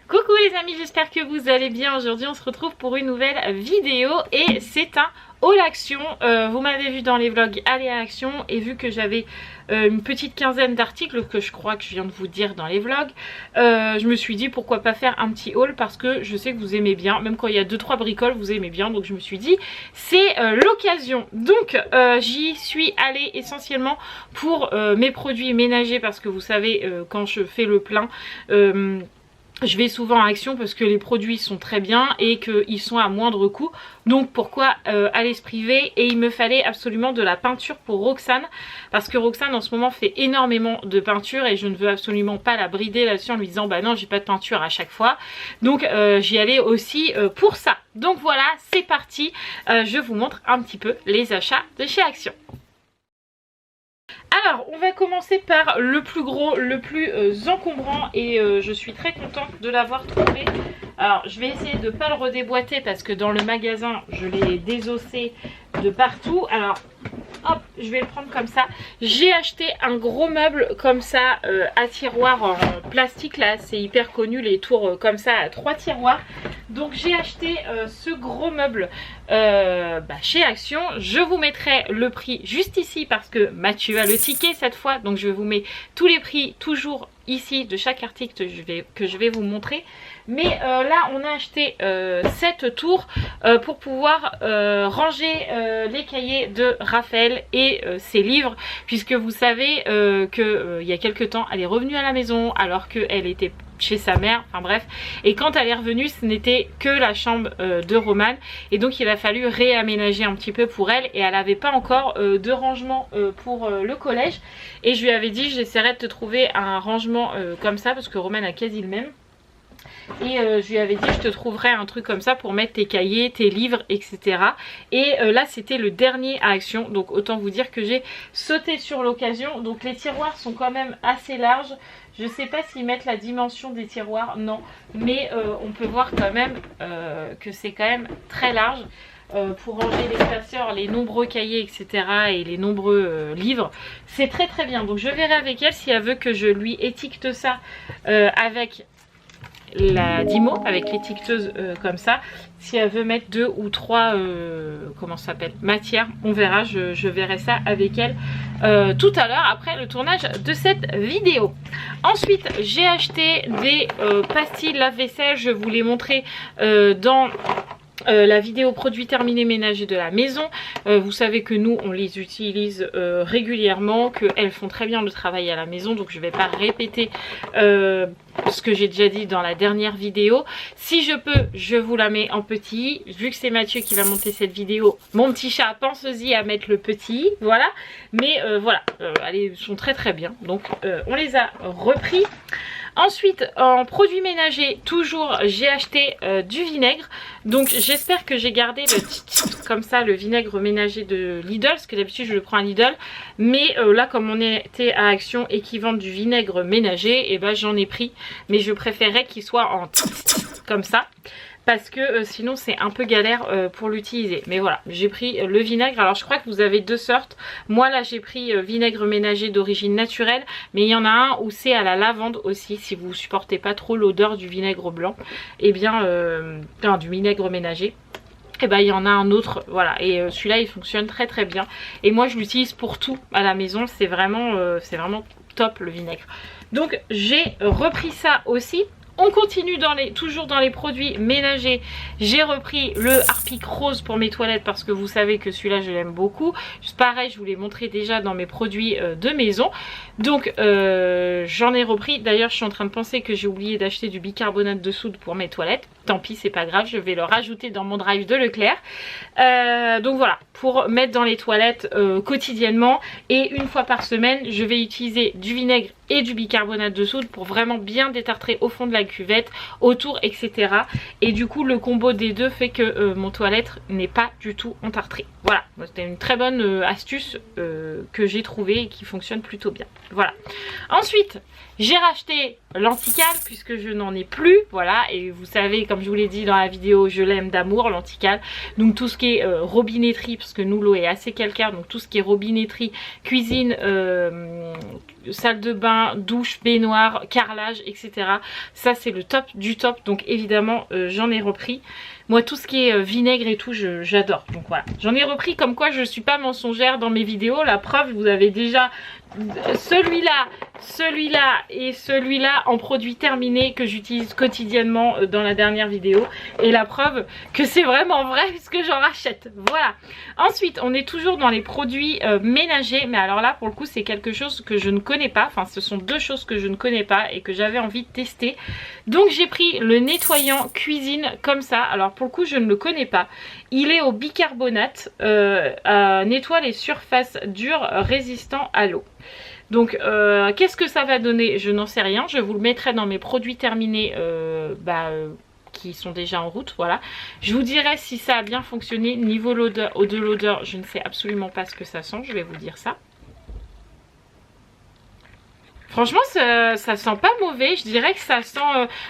Coucou les amis, j'espère que vous allez bien. Aujourd'hui on se retrouve pour une nouvelle vidéo et c'est un haul action. Vous m'avez vu dans les vlogs aller à action et vu que j'avais une petite quinzaine d'articles que je crois que je viens de vous dire dans les vlogs, je me suis dit pourquoi pas faire un petit haul parce que je sais que vous aimez bien, même quand il y a 2-3 bricoles vous aimez bien, donc je me suis dit c'est l'occasion. Donc j'y suis allée essentiellement pour mes produits ménagers parce que vous savez quand je fais le plein, je vais souvent à Action parce que les produits sont très bien et qu'ils sont à moindre coût. Donc pourquoi aller se priver? Et il me fallait absolument de la peinture pour Roxane. Parce que Roxane en ce moment fait énormément de peinture et je ne veux absolument pas la brider là-dessus en lui disant bah non j'ai pas de peinture à chaque fois. Donc j'y allais aussi pour ça. Donc voilà, c'est parti. Je vous montre un petit peu les achats de chez Action. Alors on va commencer par le plus gros, le plus encombrant et je suis très contente de l'avoir trouvé. Alors je vais essayer de ne pas le redéboîter parce que dans le magasin je l'ai désossé de partout. Alors hop, je vais le prendre comme ça. J'ai acheté un gros meuble comme ça à tiroir en plastique là, c'est hyper connu les tours comme ça à 3 tiroirs. Donc j'ai acheté ce gros meuble chez Action. Je vous mettrai le prix juste ici parce que Mathieu a le ticket cette fois. Donc je vous mets tous les prix toujours ici de chaque article que je vais vous montrer. Mais là on a acheté cette tour pour pouvoir ranger les cahiers de Raphaël et ses livres, puisque vous savez qu'il y a quelques temps elle est revenue à la maison alors qu'elle était chez sa mère, enfin bref, et quand elle est revenue ce n'était que la chambre de Romane et donc il a fallu réaménager un petit peu pour elle et elle n'avait pas encore de rangement pour le collège et je lui avais dit j'essaierai de te trouver un rangement comme ça parce que Romane a quasi le même. Et je lui avais dit je te trouverai un truc comme ça pour mettre tes cahiers, tes livres, etc. Et là c'était le dernier à Action. Donc autant vous dire que j'ai sauté sur l'occasion. Donc les tiroirs sont quand même assez larges. Je sais pas s'ils mettent la dimension des tiroirs, non. Mais on peut voir quand même que c'est quand même très large. Pour ranger les classeurs, les nombreux cahiers, etc. et les nombreux livres. C'est très très bien. Donc je verrai avec elle si elle veut que je lui étiquete ça avec la Dymo, avec l'étiqueteuse comme ça. Si elle veut mettre 2 ou 3 comment ça s'appelle, matières, on verra, je verrai ça avec elle tout à l'heure après le tournage de cette vidéo. Ensuite j'ai acheté des pastilles lave-vaisselle, je vous les montrer dans la vidéo produits terminés ménagers de la maison. Vous savez que nous on les utilise régulièrement, qu'elles font très bien le travail à la maison, donc je ne vais pas répéter ce que j'ai déjà dit dans la dernière vidéo. Si je peux, je vous la mets en petit. Vu que c'est Mathieu qui va monter cette vidéo, mon petit chat, pensez-y à mettre le petit, voilà. Mais voilà, elles sont très très bien, donc on les a repris. Ensuite en produits ménagers, toujours j'ai acheté du vinaigre. Donc j'espère que j'ai gardé le comme ça, le vinaigre ménager de Lidl, parce que d'habitude je le prends à Lidl. Mais là comme on était à Action et qu'ils vendent du vinaigre ménager, et ben j'en ai pris. Mais je préférerais qu'il soit en comme ça, parce que sinon c'est un peu galère pour l'utiliser. Mais voilà, j'ai pris le vinaigre. Alors je crois que vous avez 2 sortes. Moi là j'ai pris vinaigre ménager d'origine naturelle, mais il y en a un où c'est à la lavande aussi. Si vous supportez pas trop l'odeur du vinaigre blanc, et bien du vinaigre ménager, et ben il y en a un autre, voilà. Et celui-là il fonctionne très très bien. Et moi je l'utilise pour tout à la maison. C'est vraiment top le vinaigre. Donc j'ai repris ça aussi. On continue toujours dans les produits ménagers. J'ai repris le Harpic rose pour mes toilettes parce que vous savez que celui-là je l'aime beaucoup. Pareil, je vous l'ai montré déjà dans mes produits de maison. Donc j'en ai repris. D'ailleurs je suis en train de penser que j'ai oublié d'acheter du bicarbonate de soude pour mes toilettes. Tant pis, c'est pas grave, je vais le rajouter dans mon drive de Leclerc. Donc voilà, pour mettre dans les toilettes quotidiennement. Et une fois par semaine, je vais utiliser du vinaigre et du bicarbonate de soude pour vraiment bien détartrer au fond de la cuvette, autour, etc. Et du coup le combo des deux fait que mon toilette n'est pas du tout entartrée. Voilà, c'était une très bonne astuce que j'ai trouvée et qui fonctionne plutôt bien. Voilà. Ensuite J'ai racheté l'antical puisque je n'en ai plus, voilà, et vous savez, comme je vous l'ai dit dans la vidéo, je l'aime d'amour l'antical. Donc tout ce qui est robinetterie, parce que nous l'eau est assez calcaire, donc tout ce qui est robinetterie, cuisine, salle de bain, douche, baignoire, carrelage, etc. Ça c'est le top du top, donc évidemment j'en ai repris. Moi tout ce qui est vinaigre et tout j'adore, donc voilà. J'en ai repris, comme quoi je suis pas mensongère dans mes vidéos, la preuve vous avez déjà celui-là et celui-là en produit terminé que j'utilise quotidiennement dans la dernière vidéo, et la preuve que c'est vraiment vrai puisque j'en rachète, voilà. Ensuite on est toujours dans les produits ménagers, mais alors là pour le coup c'est quelque chose que je ne connais pas, enfin ce sont deux choses que je ne connais pas et que j'avais envie de tester. Donc j'ai pris le nettoyant cuisine comme ça, alors pour le coup je ne le connais pas, il est au bicarbonate, nettoie les surfaces dures résistant à l'eau. Donc qu'est-ce que ça va donner? Je n'en sais rien, je vous le mettrai dans mes produits terminés qui sont déjà en route, voilà. Je vous dirai si ça a bien fonctionné. Niveau de l'odeur, je ne sais absolument pas ce que ça sent, je vais vous dire ça. Franchement ça sent pas mauvais, je dirais que ça sent,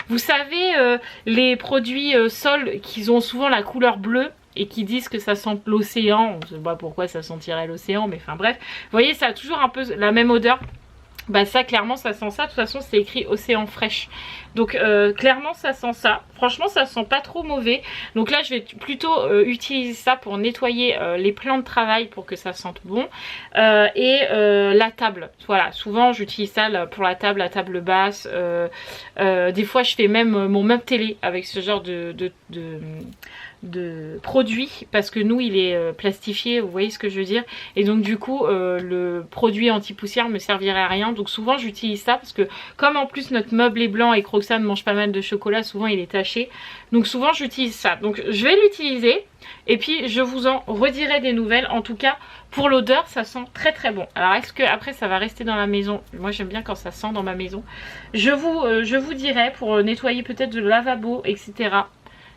vous savez les produits sol qui ont souvent la couleur bleue et qui disent que ça sent l'océan, je sais pas pourquoi ça sentirait l'océan, mais enfin bref, vous voyez ça a toujours un peu la même odeur. Bah ça clairement ça sent ça, de toute façon c'est écrit océan fraîche. Donc clairement ça sent ça. Franchement ça sent pas trop mauvais. Donc là je vais plutôt utiliser ça pour nettoyer les plans de travail pour que ça sente bon. Et la table. Voilà, souvent j'utilise ça pour la table basse. Des fois je fais même mon meuble télé avec ce genre de produit, parce que nous il est plastifié, vous voyez ce que je veux dire, et donc du coup le produit anti-poussière me servirait à rien. Donc souvent j'utilise ça parce que comme en plus notre meuble est blanc et que Roxane mange pas mal de chocolat, souvent il est taché, donc souvent j'utilise ça. Donc je vais l'utiliser et puis je vous en redirai des nouvelles. En tout cas pour l'odeur ça sent très très bon. Alors est-ce que après ça va rester dans la maison? Moi j'aime bien quand ça sent dans ma maison. Je vous dirai pour nettoyer peut-être le lavabo, etc.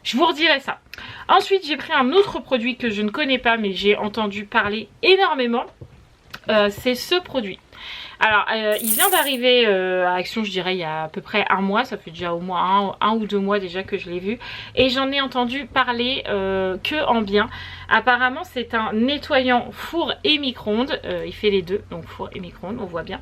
Je vous redirai ça. Ensuite j'ai pris un autre produit que je ne connais pas mais j'ai entendu parler énormément. C'est ce produit. Alors il vient d'arriver à Action, je dirais il y a à peu près un mois, ça fait déjà au moins un ou deux mois déjà que je l'ai vu. Et j'en ai entendu parler que en bien. Apparemment c'est un nettoyant four et micro-ondes, il fait les deux, donc four et micro-ondes, on voit bien.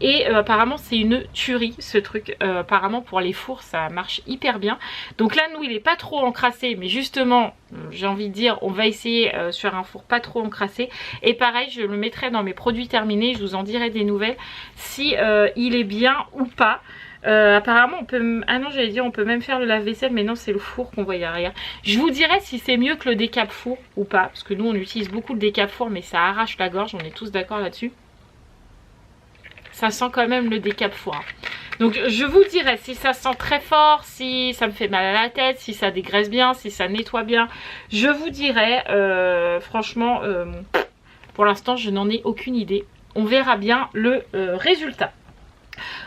Et apparemment c'est une tuerie ce truc, apparemment pour les fours ça marche hyper bien. Donc là nous il est pas trop encrassé, mais justement j'ai envie de dire on va essayer sur un four pas trop encrassé. Et pareil je le mettrai dans mes produits terminés, je vous en dirai des nouvelles si il est bien ou pas. Apparemment on peut, ah non j'allais dire on peut même faire le lave-vaisselle, mais non c'est le four qu'on voit derrière. Je vous dirai si c'est mieux que le décap four ou pas, parce que nous on utilise beaucoup le décap four mais ça arrache la gorge, on est tous d'accord là-dessus. Ça sent quand même le décap four. Donc je vous dirai si ça sent très fort, si ça me fait mal à la tête, si ça dégraisse bien, si ça nettoie bien. Je vous dirai, franchement pour l'instant je n'en ai aucune idée. On verra bien le résultat.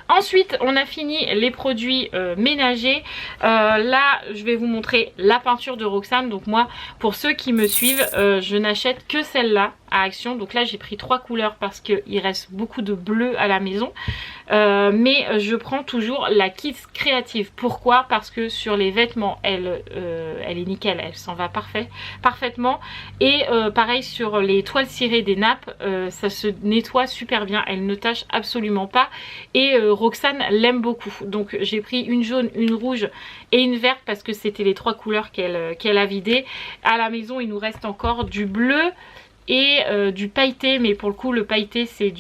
Ensuite on a fini les produits ménagers. Là je vais vous montrer la peinture de Roxane. Donc moi pour ceux qui me suivent je n'achète que celle-là à Action. Donc là j'ai pris 3 couleurs parce qu'il reste beaucoup de bleu à la maison. Mais je prends toujours la Kids Créative. Pourquoi? Parce que sur les vêtements elle est nickel, elle s'en va parfaitement. Et pareil sur les toiles cirées des nappes, ça se nettoie super bien, elle ne tache absolument pas. Et Roxane l'aime beaucoup. Donc j'ai pris une jaune, une rouge et une verte parce que c'était les 3 couleurs qu'elle a vidées. À la maison il nous reste encore du bleu et du pailleté, mais pour le coup le pailleté c'est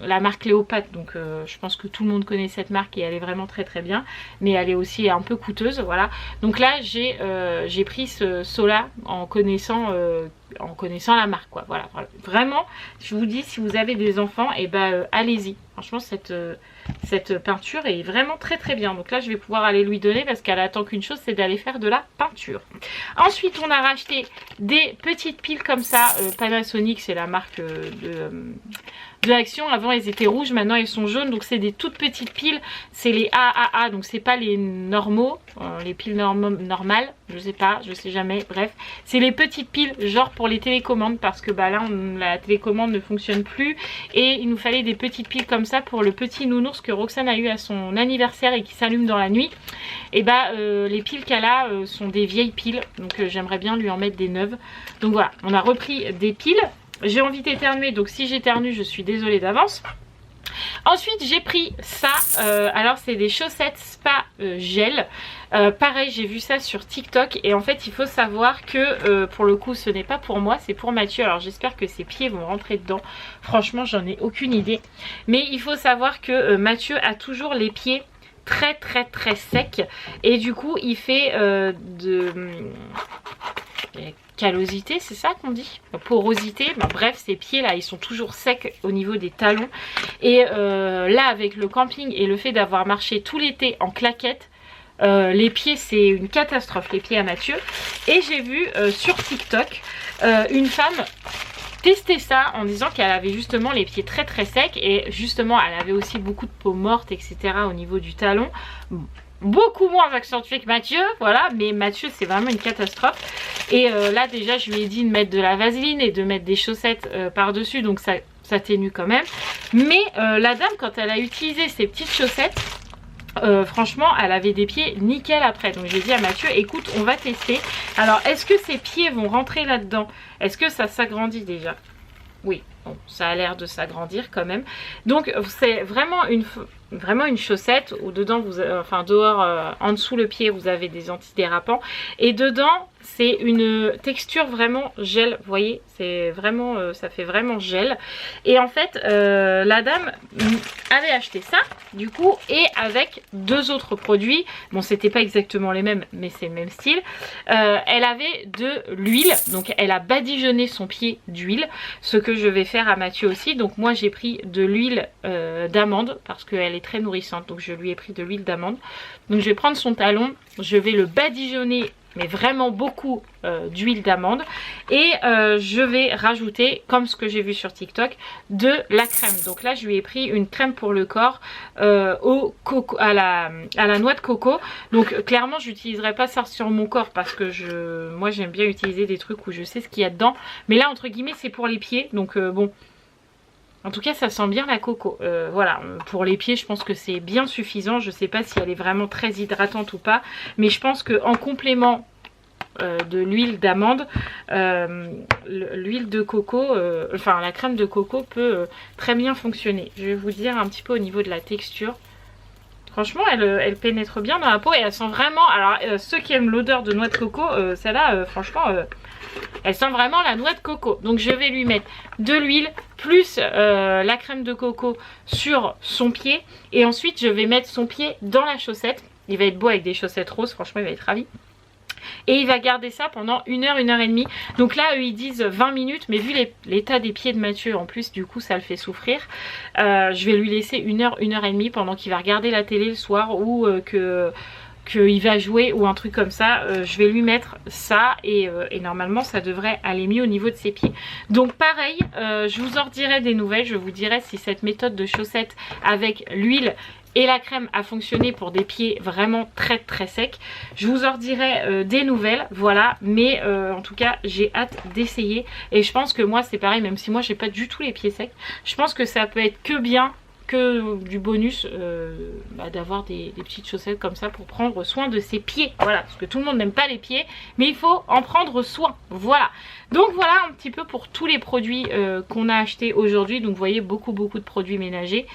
la marque Cléopâtre, donc je pense que tout le monde connaît cette marque et elle est vraiment très très bien, mais elle est aussi un peu coûteuse, voilà. Donc là j'ai pris ce saut-là en connaissant la marque, quoi. Voilà, vraiment je vous dis si vous avez des enfants, et ben allez-y, franchement cette peinture est vraiment très très bien. Donc là je vais pouvoir aller lui donner parce qu'elle attend qu'une chose, c'est d'aller faire de la peinture. Ensuite on a racheté des petites piles comme ça, Panasonic c'est la marque de Action. Avant elles étaient rouges, maintenant elles sont jaunes. Donc c'est des toutes petites piles, c'est les AAA, donc c'est pas les normaux, les piles normales, je sais pas, je sais jamais, bref. C'est les petites piles genre pour les télécommandes, parce que bah là la télécommande ne fonctionne plus et il nous fallait des petites piles comme ça pour le petit nounours que Roxane a eu à son anniversaire et qui s'allume dans la nuit. Et bah les piles qu'elle a sont des vieilles piles, donc j'aimerais bien lui en mettre des neuves. Donc voilà, on a repris des piles. J'ai envie d'éternuer, donc si j'éternue je suis désolée d'avance. Ensuite j'ai pris ça, alors c'est des chaussettes spa gel. Pareil, j'ai vu ça sur TikTok et en fait il faut savoir que pour le coup ce n'est pas pour moi, c'est pour Mathieu. Alors j'espère que ses pieds vont rentrer dedans, franchement j'en ai aucune idée. Mais il faut savoir que Mathieu a toujours les pieds très secs et du coup il fait callosité, c'est ça qu'on dit, porosité, ben, bref ces pieds là ils sont toujours secs au niveau des talons et là avec le camping et le fait d'avoir marché tout l'été en claquettes, les pieds c'est une catastrophe, les pieds à Mathieu. Et j'ai vu sur TikTok une femme tester ça en disant qu'elle avait justement les pieds très secs et justement elle avait aussi beaucoup de peau morte etc au niveau du talon. Beaucoup moins accentué que Mathieu, voilà, mais Mathieu c'est vraiment une catastrophe. Et là déjà je lui ai dit de mettre de la vaseline et de mettre des chaussettes par dessus, donc ça atténue quand même. Mais la dame quand elle a utilisé ces petites chaussettes, franchement elle avait des pieds nickel après. Donc j'ai dit à Mathieu écoute on va tester. Alors est-ce que ses pieds vont rentrer là dedans? Est-ce que ça s'agrandit déjà? Oui, bon, ça a l'air de s'agrandir quand même. Donc c'est vraiment une chaussette où dedans vous enfin dehors en dessous le pied vous avez des antidérapants et dedans c'est une texture vraiment gel, vous voyez, c'est vraiment ça fait vraiment gel. Et en fait la dame avait acheté ça du coup et avec deux autres produits, bon c'était pas exactement les mêmes mais c'est le même style. Elle avait de l'huile, donc elle a badigeonné son pied d'huile, ce que je vais faire à Mathieu aussi. Donc moi j'ai pris de l'huile d'amande parce qu'elle est très nourrissante, donc je lui ai pris de l'huile d'amande. Donc je vais prendre son talon, je vais le badigeonner mais vraiment beaucoup d'huile d'amande et je vais rajouter comme ce que j'ai vu sur TikTok de la crème. Donc là je lui ai pris une crème pour le corps au coco, à la noix de coco. Donc clairement j'utiliserai pas ça sur mon corps parce que moi j'aime bien utiliser des trucs où je sais ce qu'il y a dedans, mais là entre guillemets c'est pour les pieds, donc bon. En tout cas ça sent bien la coco, voilà, pour les pieds je pense que c'est bien suffisant. Je sais pas si elle est vraiment très hydratante ou pas, mais je pense qu'en complément de l'huile d'amande, l'huile de coco, enfin la crème de coco peut très bien fonctionner. Je vais vous dire un petit peu au niveau de la texture. Franchement elle pénètre bien dans la peau et elle sent vraiment, alors ceux qui aiment l'odeur de noix de coco, celle-là franchement elle sent vraiment la noix de coco. Donc je vais lui mettre de l'huile plus la crème de coco sur son pied. Et ensuite je vais mettre son pied dans la chaussette. Il va être beau avec des chaussettes roses, franchement il va être ravi. Et il va garder ça pendant 1 heure, 1 heure et demie. Donc là eux ils disent 20 minutes. Mais vu l'état des pieds de Mathieu en plus, du coup ça le fait souffrir. Je vais lui laisser 1 heure, 1 heure et demie pendant qu'il va regarder la télé le soir ou qu'il va jouer ou un truc comme ça. Je vais lui mettre ça et normalement ça devrait aller mieux au niveau de ses pieds. Donc pareil, je vous en redirai des nouvelles. Je vous dirai si cette méthode de chaussettes avec l'huile et la crème a fonctionné pour des pieds vraiment très secs. Je vous en redirai des nouvelles, voilà. Mais en tout cas j'ai hâte d'essayer. Et je pense que moi c'est pareil, même si moi j'ai pas du tout les pieds secs, je pense que ça peut être que bien, que du bonus d'avoir des petites chaussettes comme ça pour prendre soin de ses pieds. Voilà, parce que tout le monde n'aime pas les pieds, mais il faut en prendre soin. Voilà. Donc voilà un petit peu pour tous les produits qu'on a achetés aujourd'hui. Donc vous voyez beaucoup de produits ménagers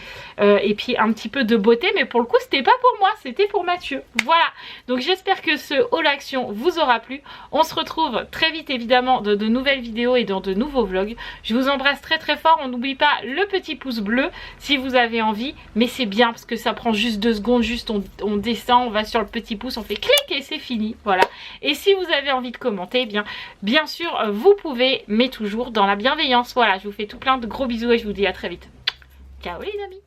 et puis un petit peu de beauté, mais pour le coup c'était pas pour moi, c'était pour Mathieu. Voilà, donc j'espère que ce haul action vous aura plu. On se retrouve très vite évidemment dans de nouvelles vidéos et dans de nouveaux vlogs. Je vous embrasse très fort. On n'oublie pas le petit pouce bleu si vous avez envie, mais c'est bien parce que ça prend juste 2 secondes, juste on descend, on va sur le petit pouce, on fait clic et c'est fini. Voilà. Et si vous avez envie de commenter, eh bien sûr vous pouvez, mais toujours dans la bienveillance. Voilà, je vous fais tout plein de gros bisous et je vous dis à très vite. Ciao les amis.